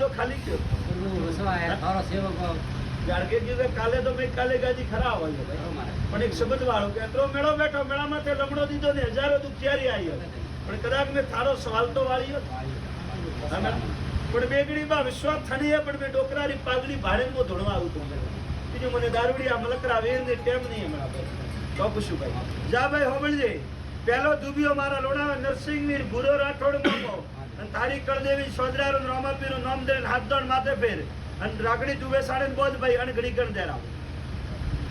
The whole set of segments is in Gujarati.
दरवाजो खाली क्यों જાડકે કીધું કાલે તો મેં કાલે ગાજી ખરા હોય પણ એક શબ્દ વાળો કે એટલો મેળો બેઠો મેળામાં તે લમણો દીધો ને હજારો દુખિયારી આવ્યો પણ કદાચ મેં થારો સવાલ તો વાળ્યો પણ બેગડીમાં વિશ્વાસ થણી પણ મેં ડોકરારી પાઘડી ભાડેમાં ધોળવા આવતો બીજું મને દારૂડિયા મલકરા વેરને ટેમ નહીં હમણાં તો પૂછું ભાઈ જા ભાઈ હોબળજે પહેલો દુબિયો મારા લોણાવા નરસિંહવીર ભૂરો રાઠોડ મોમો અને તારી કળદેવી સોદરારો રામાપીનું નામ દે હાથ દોડ માથે ફેર અને રાગડી દુબે સાડે બોધ ભાઈ અને ઘડી કણ દેરા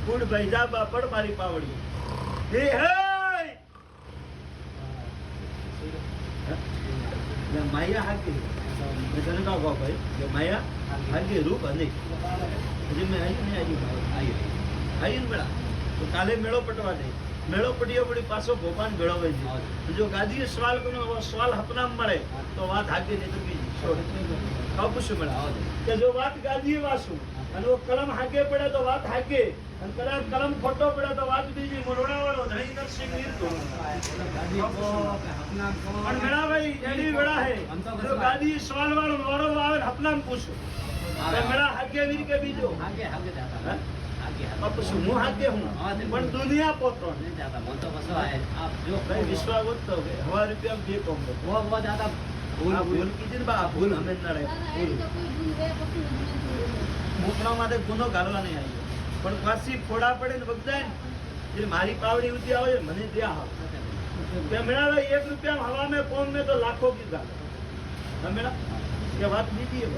ગુડ ભાઈ જા બા પડ મારી પાવડી હે હે માયા હાકી મેં તને કહો ભાઈ માયા હાકી રૂપ અને હજી મેં આવી ને મેળા તો કાલે મેળો પટવા દે મેળો પટ્યો પડી પાછો ભોપાન મેળવે છે જો ગાદીએ સવાલ કરો સવાલ હપનામ મળે તો વાત હાકી નહીં તો બીજી પૂછું મેળા કે જો વાત ગાદીએ વાસું અને કલમ હાકે પડે તો વાત હાકે અને કદાચ કલમ ખોટો પડે તો વાત બીજી મોરડાવાળો ધણીકર સિંહ નીરતો પણ મેળાભાઈ એની વેળા હે જો ગાદી સવાલ વાળો વારો આવે હપનામ પૂછું મેળા હાકે વીર કે બીજો હાકે હું હાકે હું પણ દુનિયા પોતો વિશ્વાસ વધતો હવા રૂપિયા બે કોમ ભૂલ કીધી બા ભૂલ હમે ના રહે મોકલા માટે ગુનો ગાળવા નહીં આવ્યો પણ પાછી ફોડા પડે ને બગદાય ને મારી પાવડી ઉધી આવે મને ત્યાં મેળા 1 રૂપિયા હવા મેં કોમ મેં તો લાખો કી ગાળ મેળા કે વાત બીજી